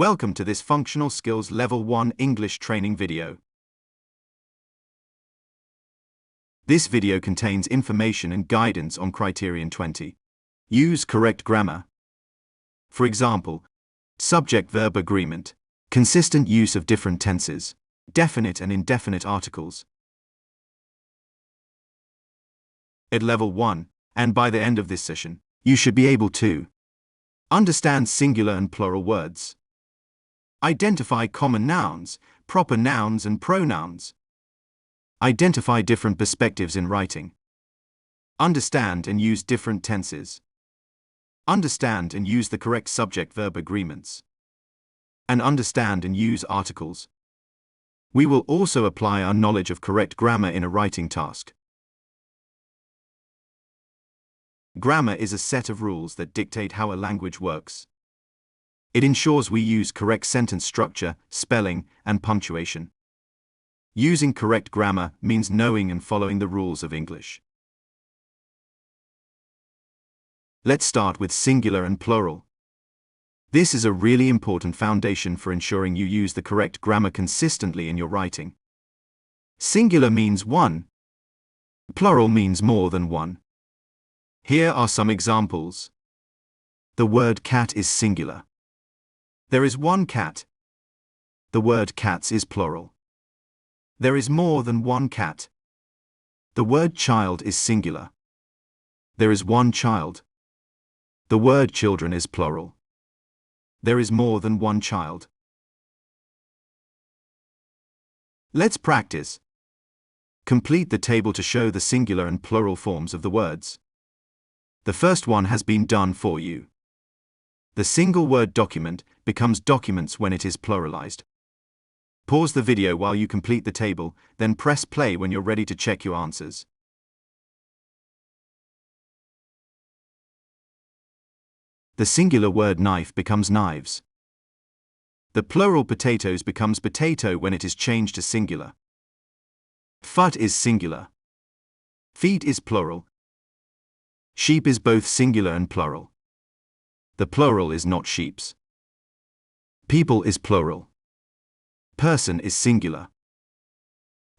Welcome to this Functional Skills Level 1 English training video. This video contains information and guidance on Criterion 20. Use correct grammar. For example, subject-verb agreement, consistent use of different tenses, definite and indefinite articles. At Level 1, and by the end of this session, you should be able to understand singular and plural words, identify common nouns, proper nouns and pronouns, identify different perspectives in writing, understand and use different tenses, understand and use the correct subject-verb agreements, and understand and use articles. We will also apply our knowledge of correct grammar in a writing task. Grammar is a set of rules that dictate how a language works. It ensures we use correct sentence structure, spelling, and punctuation. Using correct grammar means knowing and following the rules of English. Let's start with singular and plural. This is a really important foundation for ensuring you use the correct grammar consistently in your writing. Singular means one. Plural means more than one. Here are some examples. The word cat is singular. There is one cat. The word cats is plural. There is more than one cat. The word child is singular. There is one child. The word children is plural. There is more than one child. Let's practice. Complete the table to show the singular and plural forms of the words. The first one has been done for you. The single word document becomes documents when it is pluralized. Pause the video while you complete the table, then press play when you're ready to check your answers. The singular word knife becomes knives. The plural potatoes becomes potato when it is changed to singular. Foot is singular. Feet is plural. Sheep is both singular and plural. The plural is not sheeps. People is plural. Person is singular.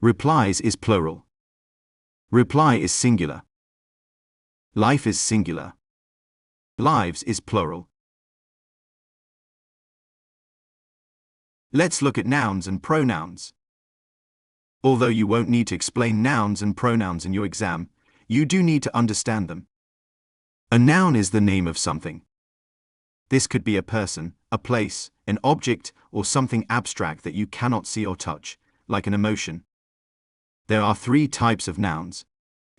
Replies is plural. Reply is singular. Life is singular. Lives is plural. Let's look at nouns and pronouns. Although you won't need to explain nouns and pronouns in your exam, you do need to understand them. A noun is the name of something. This could be a person, a place, an object, or something abstract that you cannot see or touch, like an emotion. There are three types of nouns: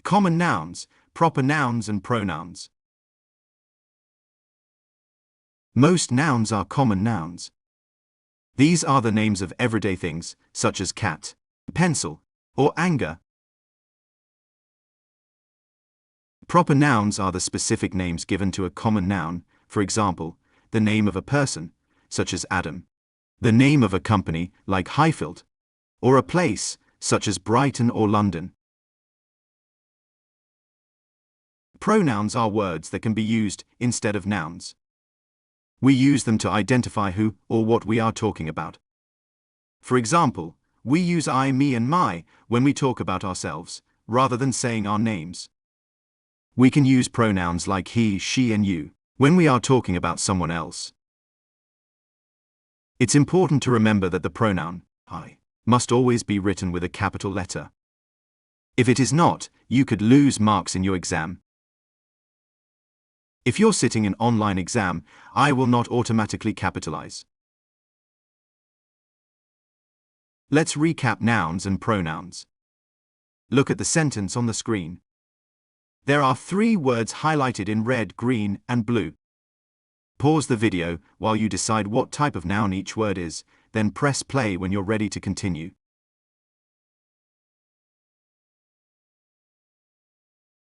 common nouns, proper nouns, and pronouns. Most nouns are common nouns. These are the names of everyday things, such as cat, pencil, or anger. Proper nouns are the specific names given to a common noun, for example, the name of a person, such as Adam, the name of a company, like Highfield, or a place, such as Brighton or London. Pronouns are words that can be used instead of nouns. We use them to identify who or what we are talking about. For example, we use I, me, and my when we talk about ourselves, rather than saying our names. We can use pronouns like he, she, and you when we are talking about someone else. It's important to remember that the pronoun I must always be written with a capital letter. If it is not, you could lose marks in your exam. If you're sitting an online exam, I will not automatically capitalize. Let's recap nouns and pronouns. Look at the sentence on the screen. There are three words highlighted in red, green, and blue. Pause the video while you decide what type of noun each word is, then press play when you're ready to continue.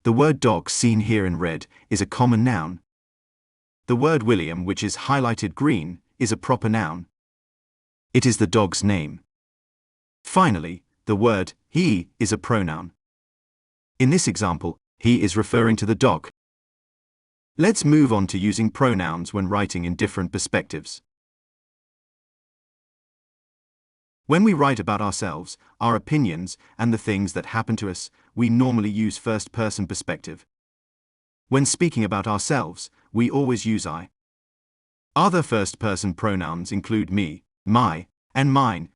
The word dog, seen here in red, is a common noun. The word William, which is highlighted green, is a proper noun. It is the dog's name. Finally, the word he is a pronoun. In this example, he is referring to the dog. Let's move on to using pronouns when writing in different perspectives. When we write about ourselves, our opinions, and the things that happen to us, we normally use first-person perspective. When speaking about ourselves, we always use I. Other first-person pronouns include me, my, and mine.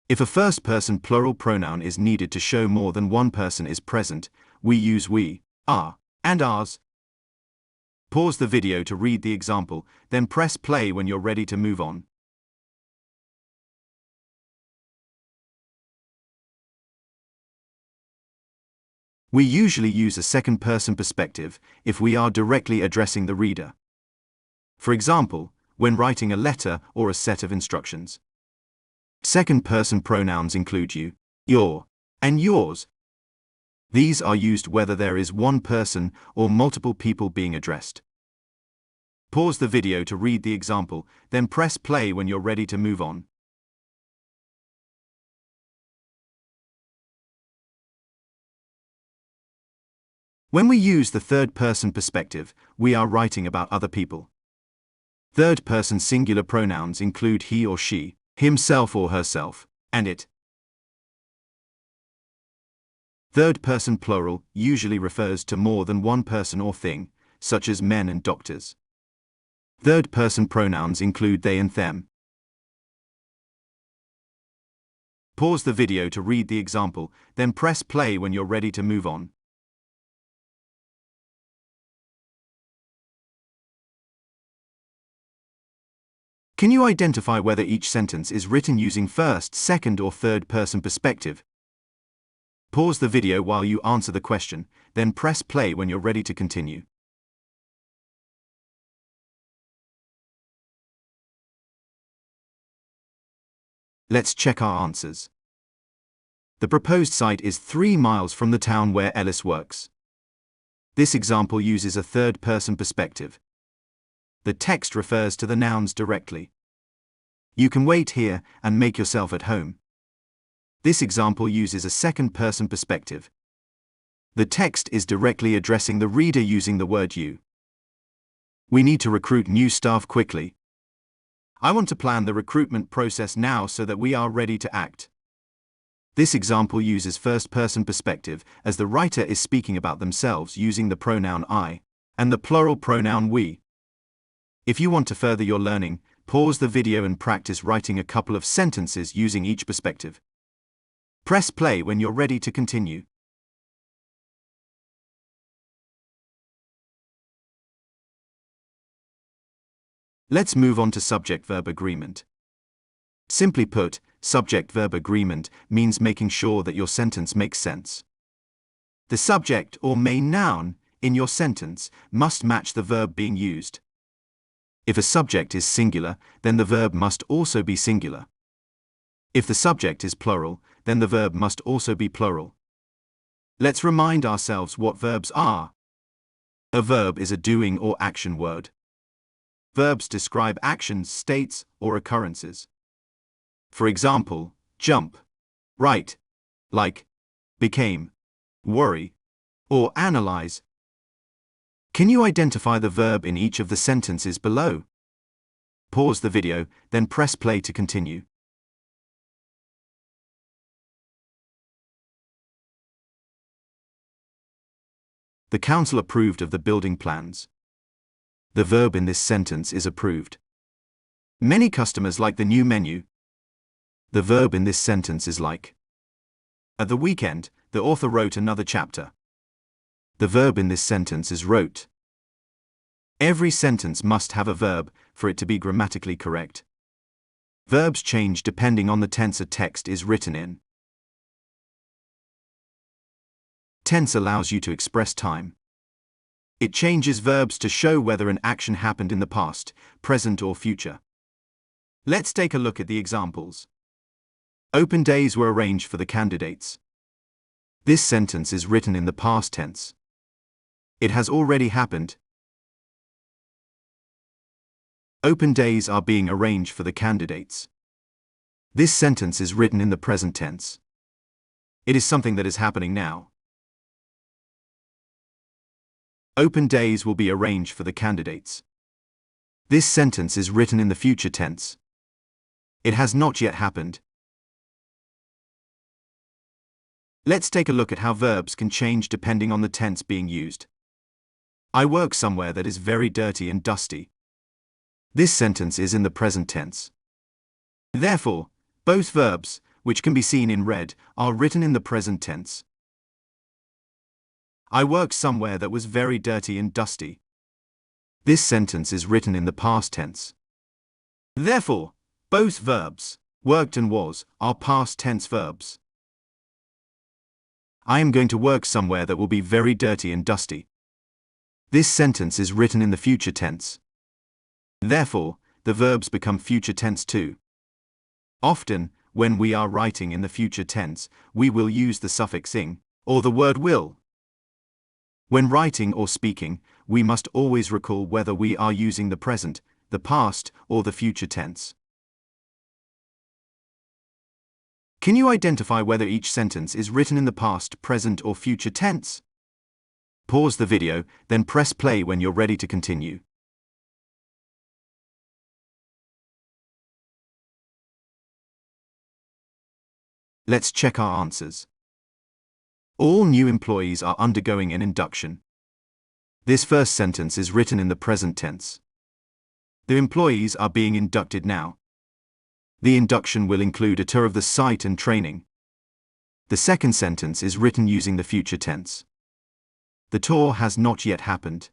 If a first-person plural pronoun is needed to show more than one person is present, we use we, our, and ours. Pause the video to read the example, then press play when you're ready to move on. We usually use a second-person perspective if we are directly addressing the reader. For example, when writing a letter or a set of instructions. Second-person pronouns include you, your, and yours. These are used whether there is one person or multiple people being addressed. Pause the video to read the example, then press play when you're ready to move on. When we use the third-person perspective, we are writing about other people. Third-person singular pronouns include he or she, himself or herself, and it. Third-person plural usually refers to more than one person or thing, such as men and doctors. Third-person pronouns include they and them. Pause the video to read the example, then press play when you're ready to move on. Can you identify whether each sentence is written using first, second, or third-person perspective? Pause the video while you answer the question, then press play when you're ready to continue. Let's check our answers. The proposed site is 3 miles from the town where Ellis works. This example uses a third-person perspective. The text refers to the nouns directly. You can wait here and make yourself at home. This example uses a second-person perspective. The text is directly addressing the reader using the word you. We need to recruit new staff quickly. I want to plan the recruitment process now so that we are ready to act. This example uses first-person perspective as the writer is speaking about themselves using the pronoun I and the plural pronoun we. If you want to further your learning, pause the video and practice writing a couple of sentences using each perspective. Press play when you're ready to continue. Let's move on to subject-verb agreement. Simply put, subject-verb agreement means making sure that your sentence makes sense. The subject or main noun in your sentence must match the verb being used. If a subject is singular, then the verb must also be singular. If the subject is plural, then the verb must also be plural. Let's remind ourselves what verbs are. A verb is a doing or action word. Verbs describe actions, states, or occurrences. For example, jump, write, like, became, worry, or analyze. Can you identify the verb in each of the sentences below? Pause the video, then press play to continue. The council approved of the building plans. The verb in this sentence is approved. Many customers like the new menu. The verb in this sentence is like. At the weekend, the author wrote another chapter. The verb in this sentence is wrote. Every sentence must have a verb for it to be grammatically correct. Verbs change depending on the tense a text is written in. Tense allows you to express time. It changes verbs to show whether an action happened in the past, present, or future. Let's take a look at the examples. Open days were arranged for the candidates. This sentence is written in the past tense. It has already happened. Open days are being arranged for the candidates. This sentence is written in the present tense. It is something that is happening now. Open days will be arranged for the candidates. This sentence is written in the future tense. It has not yet happened. Let's take a look at how verbs can change depending on the tense being used. I work somewhere that is very dirty and dusty. This sentence is in the present tense. Therefore, both verbs, which can be seen in red, are written in the present tense. I worked somewhere that was very dirty and dusty. This sentence is written in the past tense. Therefore, both verbs, worked and was, are past tense verbs. I am going to work somewhere that will be very dirty and dusty. This sentence is written in the future tense. Therefore, the verbs become future tense too. Often, when we are writing in the future tense, we will use the suffix ing, or the word will. When writing or speaking, we must always recall whether we are using the present, the past, or the future tense. Can you identify whether each sentence is written in the past, present, or future tense? Pause the video, then press play when you're ready to continue. Let's check our answers. All new employees are undergoing an induction. This first sentence is written in the present tense. The employees are being inducted now. The induction will include a tour of the site and training. The second sentence is written using the future tense. The tour has not yet happened.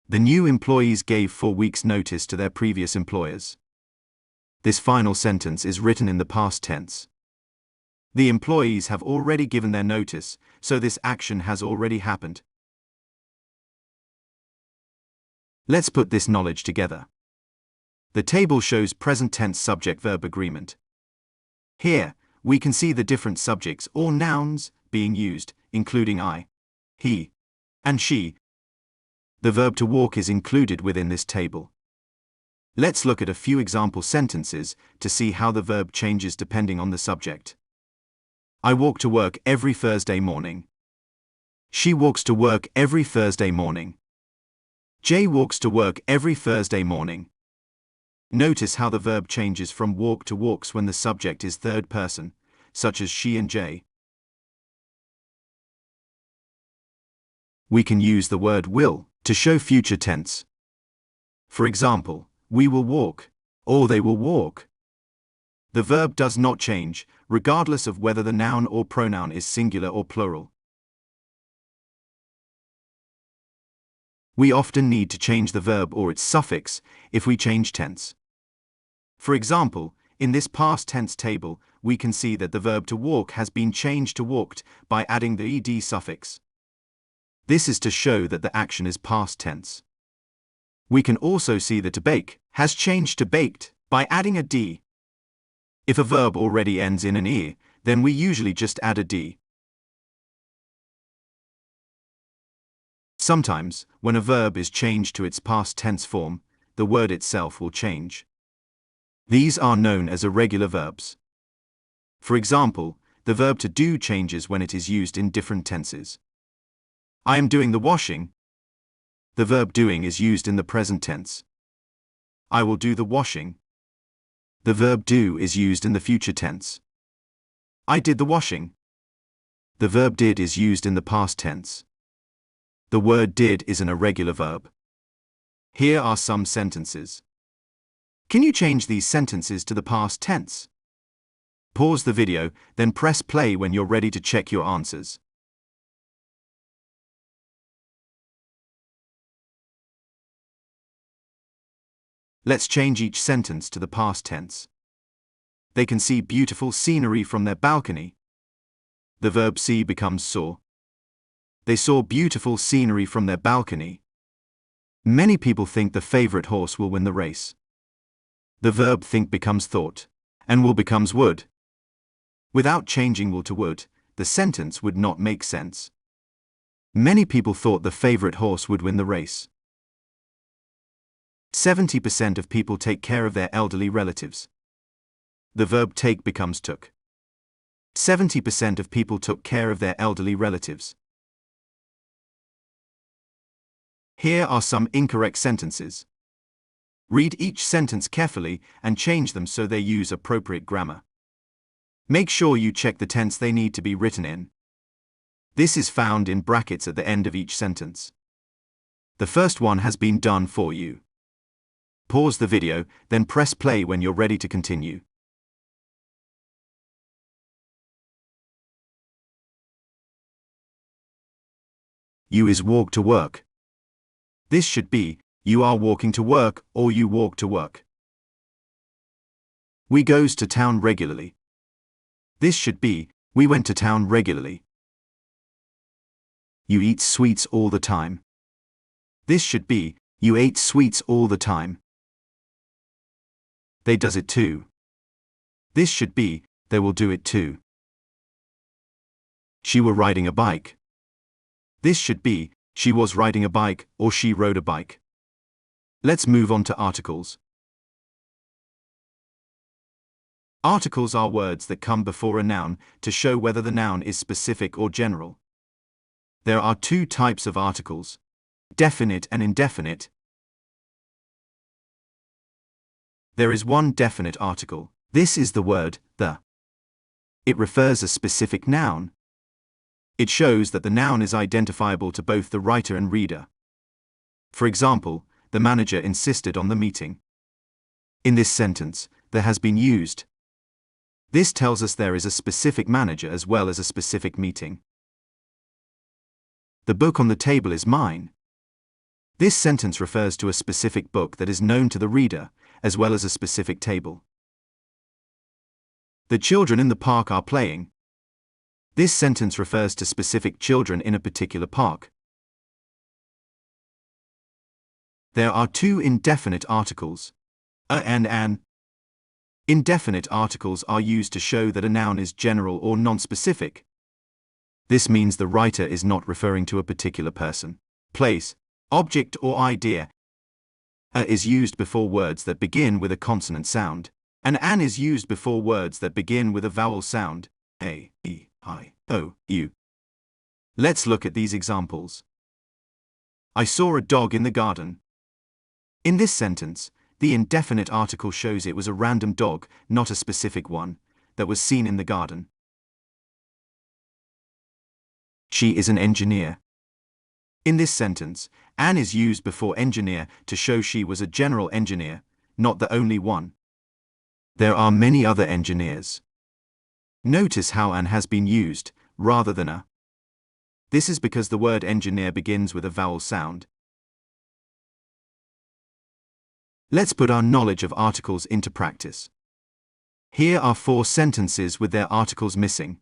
The new employees gave 4 weeks' notice to their previous employers. This final sentence is written in the past tense. The employees have already given their notice, so this action has already happened. Let's put this knowledge together. The table shows present tense subject-verb agreement. Here, we can see the different subjects or nouns being used, including I, he, and she. The verb to walk is included within this table. Let's look at a few example sentences to see how the verb changes depending on the subject. I walk to work every Thursday morning. She walks to work every Thursday morning. Jay walks to work every Thursday morning. Notice how the verb changes from walk to walks when the subject is third person, such as she and Jay. We can use the word will to show future tense. For example, we will walk, or they will walk. The verb does not change, regardless of whether the noun or pronoun is singular or plural. We often need to change the verb or its suffix if we change tense. For example, in this past tense table, we can see that the verb to walk has been changed to walked by adding the ed suffix. This is to show that the action is past tense. We can also see that to bake has changed to baked by adding a d. If a verb already ends in an e, then we usually just add a d. Sometimes, when a verb is changed to its past tense form, the word itself will change. These are known as irregular verbs. For example, the verb to do changes when it is used in different tenses. I am doing the washing. The verb doing is used in the present tense. I will do the washing. The verb do is used in the future tense. I did the washing. The verb did is used in the past tense. The word did is an irregular verb. Here are some sentences. Can you change these sentences to the past tense? Pause the video, then press play when you're ready to check your answers. Let's change each sentence to the past tense. They can see beautiful scenery from their balcony. The verb see becomes saw. They saw beautiful scenery from their balcony. Many people think the favorite horse will win the race. The verb think becomes thought, and will becomes would. Without changing will to would, the sentence would not make sense. Many people thought the favorite horse would win the race. 70% of people take care of their elderly relatives. The verb take becomes took. 70% of people took care of their elderly relatives. Here are some incorrect sentences. Read each sentence carefully and change them so they use appropriate grammar. Make sure you check the tense they need to be written in. This is found in brackets at the end of each sentence. The first one has been done for you. Pause the video, then press play when you're ready to continue. You is walk to work. This should be, you are walking to work or you walk to work. We goes to town regularly. This should be, we went to town regularly. You eat sweets all the time. This should be, you ate sweets all the time. They does it too. This should be, they will do it too. She were riding a bike. This should be, she was riding a bike or she rode a bike. Let's move on to articles. Articles are words that come before a noun to show whether the noun is specific or general. There are two types of articles: definite and indefinite. There is one definite article. This is the word the. It refers a specific noun. It shows that the noun is identifiable to both the writer and reader. For example, the manager insisted on the meeting. In this sentence, there has been used. This tells us there is a specific manager as well as a specific meeting. The book on the table is mine. This sentence refers to a specific book that is known to the reader, as well as a specific table. The children in the park are playing. This sentence refers to specific children in a particular park. There are two indefinite articles, a and an. Indefinite articles are used to show that a noun is general or non-specific. This means the writer is not referring to a particular person, place, object or idea. A is used before words that begin with a consonant sound, and an is used before words that begin with a vowel sound, a, e, I, o, u. Let's look at these examples. I saw a dog in the garden. In this sentence, the indefinite article shows it was a random dog, not a specific one, that was seen in the garden. She is an engineer. In this sentence, an is used before engineer to show she was a general engineer, not the only one. There are many other engineers. Notice how an has been used, rather than a. This is because the word engineer begins with a vowel sound. Let's put our knowledge of articles into practice. Here are 4 sentences with their articles missing.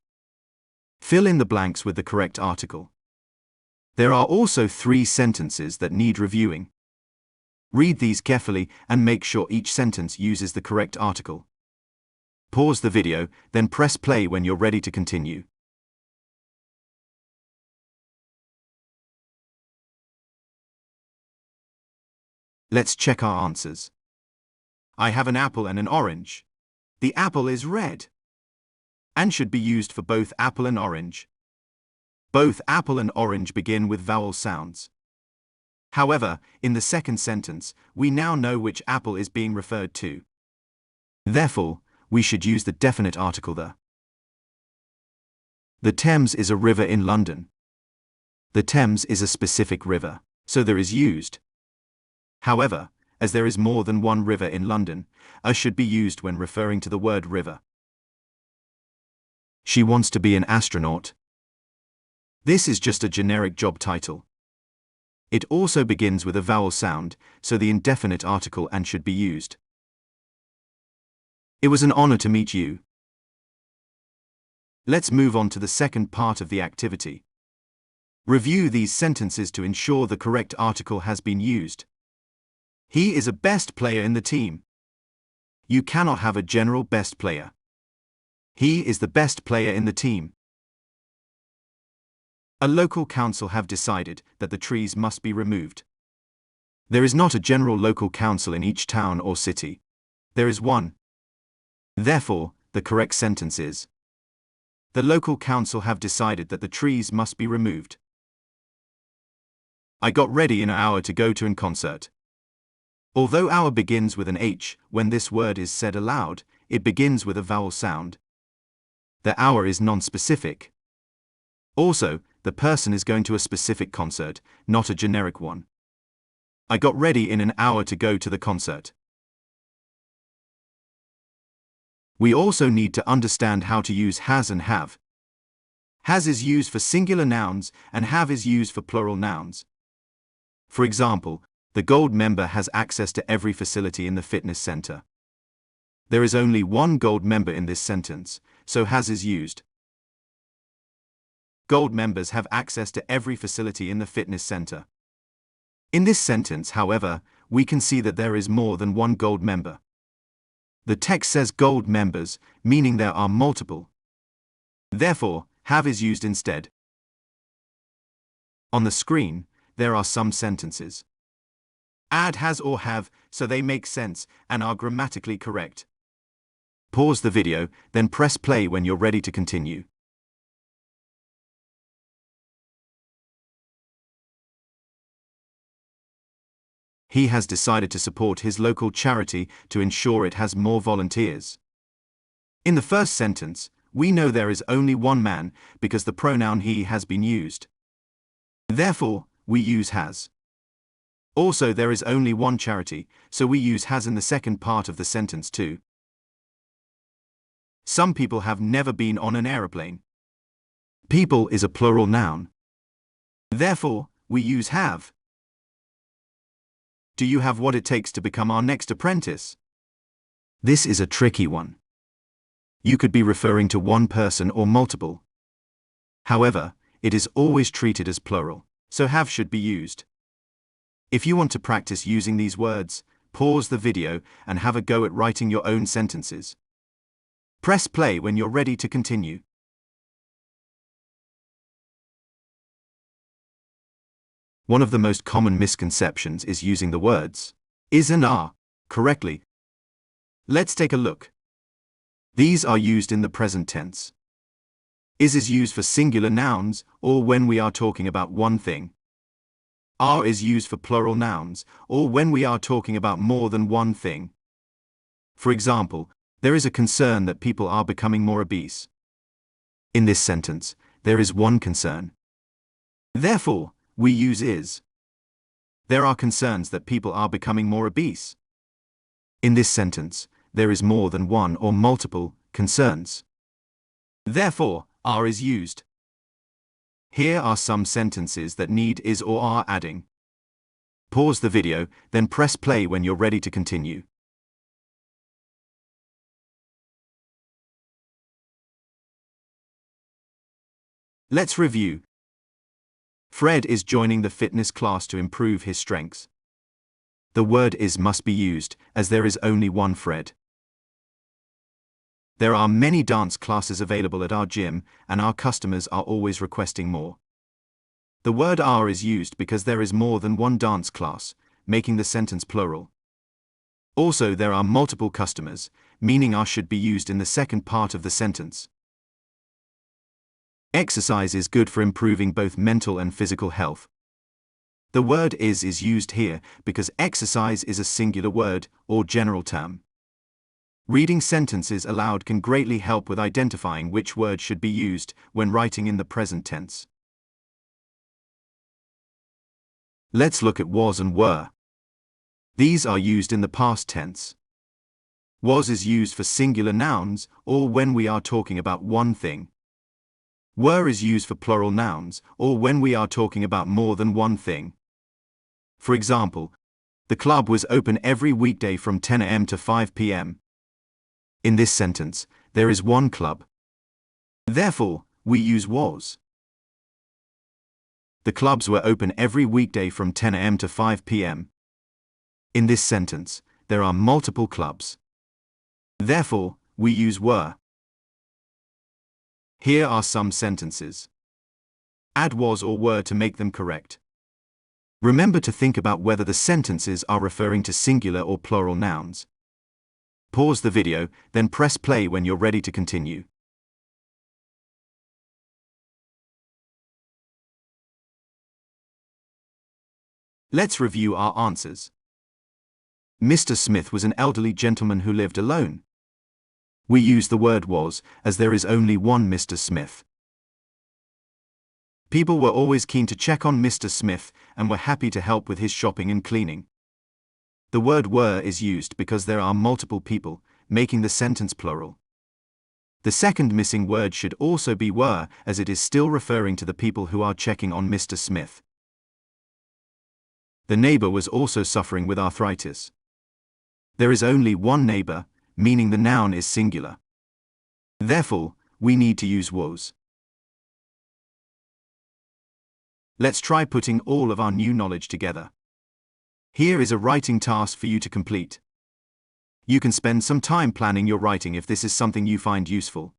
Fill in the blanks with the correct article. There are also 3 sentences that need reviewing. Read these carefully and make sure each sentence uses the correct article. Pause the video, then press play when you're ready to continue. Let's check our answers. I have an apple and an orange. The apple is red. And should be used for both apple and orange. Both apple and orange begin with vowel sounds. However, in the second sentence, we now know which apple is being referred to. Therefore, we should use the definite article the. The Thames is a river in London. The Thames is a specific river, so there is used. However, as there is more than one river in London, a should be used when referring to the word river. She wants to be an astronaut. This is just a generic job title. It also begins with a vowel sound, so the indefinite article and should be used. It was an honor to meet you. Let's move on to the second part of the activity. Review these sentences to ensure the correct article has been used. He is a best player in the team. You cannot have a general best player. He is the best player in the team. A local council have decided that the trees must be removed. There is not a general local council in each town or city. There is one. Therefore, the correct sentence is: the local council have decided that the trees must be removed. I got ready in an hour to go to an concert. Although our begins with an H, when this word is said aloud, it begins with a vowel sound. The hour is non-specific. Also, the person is going to a specific concert, not a generic one. I got ready in an hour to go to the concert. We also need to understand how to use has and have. Has is used for singular nouns and have is used for plural nouns. For example, the gold member has access to every facility in the fitness center. There is only one gold member in this sentence, so has is used. Gold members have access to every facility in the fitness center. In this sentence, however, we can see that there is more than one gold member. The text says gold members, meaning there are multiple. Therefore, have is used instead. On the screen, there are some sentences. Add has or have, so they make sense and are grammatically correct. Pause the video, then press play when you're ready to continue. He has decided to support his local charity to ensure it has more volunteers. In the first sentence, we know there is only one man because the pronoun he has been used. Therefore, we use has. Also, there is only one charity, so we use has in the second part of the sentence too. Some people have never been on an aeroplane. People is a plural noun. Therefore, we use have. Do you have what it takes to become our next apprentice? This is a tricky one. You could be referring to one person or multiple. However, it is always treated as plural, so have should be used. If you want to practice using these words, pause the video and have a go at writing your own sentences. Press play when you're ready to continue. One of the most common misconceptions is using the words is and are correctly. Let's take a look. These are used in the present tense. Is used for singular nouns or when we are talking about one thing. Are is used for plural nouns or when we are talking about more than one thing. For example, there is a concern that people are becoming more obese. In this sentence, there is one concern. Therefore, we use is. There are concerns that people are becoming more obese. In this sentence, there is more than one or multiple concerns. Therefore, are is used. Here are some sentences that need is or are adding. Pause the video, then press play when you're ready to continue. Let's review. Fred is joining the fitness class to improve his strengths. The word is must be used, as there is only one Fred. There are many dance classes available at our gym, and our customers are always requesting more. The word are is used because there is more than one dance class, making the sentence plural. Also, there are multiple customers, meaning are should be used in the second part of the sentence. Exercise is good for improving both mental and physical health. The word is used here because exercise is a singular word or general term. Reading sentences aloud can greatly help with identifying which word should be used when writing in the present tense. Let's look at was and were. These are used in the past tense. Was is used for singular nouns or when we are talking about one thing. Were is used for plural nouns or when we are talking about more than one thing. For example, the club was open every weekday from 10 a.m. to 5 p.m. In this sentence, there is one club. Therefore, we use was. The clubs were open every weekday from 10 a.m. to 5 p.m. In this sentence, there are multiple clubs. Therefore, we use were. Here are some sentences. Add was or were to make them correct. Remember to think about whether the sentences are referring to singular or plural nouns. Pause the video, then press play when you're ready to continue. Let's review our answers. Mr. Smith was an elderly gentleman who lived alone. We use the word was, as there is only one Mr. Smith. People were always keen to check on Mr. Smith and were happy to help with his shopping and cleaning. The word were is used because there are multiple people, making the sentence plural. The second missing word should also be were, as it is still referring to the people who are checking on Mr. Smith. The neighbor was also suffering with arthritis. There is only one neighbor, meaning the noun is singular. Therefore, we need to use was. Let's try putting all of our new knowledge together. Here is a writing task for you to complete. You can spend some time planning your writing if this is something you find useful.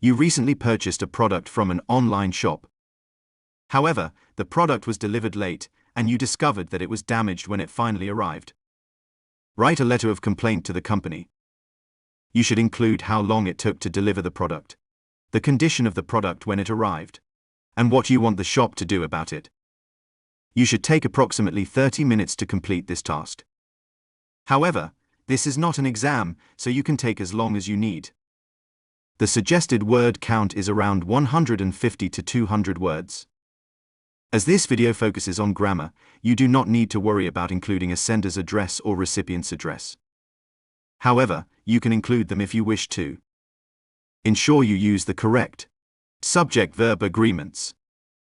You recently purchased a product from an online shop. However, the product was delivered late, and you discovered that it was damaged when it finally arrived. Write a letter of complaint to the company. You should include how long it took to deliver the product, the condition of the product when it arrived, and what you want the shop to do about it. You should take approximately 30 minutes to complete this task. However, this is not an exam, so you can take as long as you need. The suggested word count is around 150 to 200 words. As this video focuses on grammar, you do not need to worry about including a sender's address or recipient's address. However, you can include them if you wish to. Ensure you use the correct subject-verb agreements,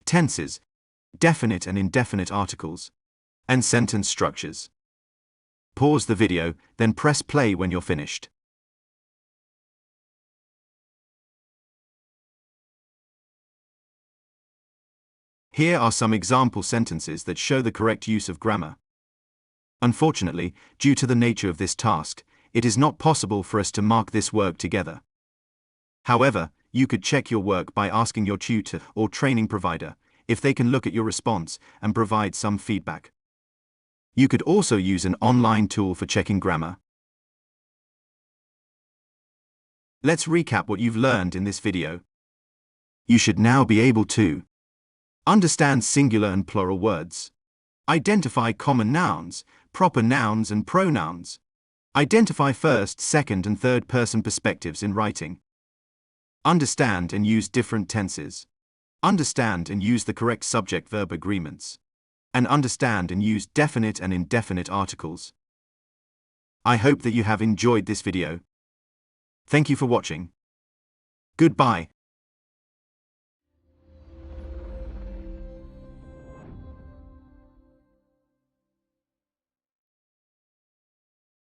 tenses, definite and indefinite articles, and sentence structures. Pause the video, then press play when you're finished. Here are some example sentences that show the correct use of grammar. Unfortunately, due to the nature of this task, it is not possible for us to mark this work together. However, you could check your work by asking your tutor or training provider if they can look at your response and provide some feedback. You could also use an online tool for checking grammar. Let's recap what you've learned in this video. You should now be able to understand singular and plural words, identify common nouns, proper nouns and pronouns, identify first, second and third person perspectives in writing, understand and use different tenses, understand and use the correct subject-verb agreements, and understand and use definite and indefinite articles. I hope that you have enjoyed this video. Thank you for watching. Goodbye.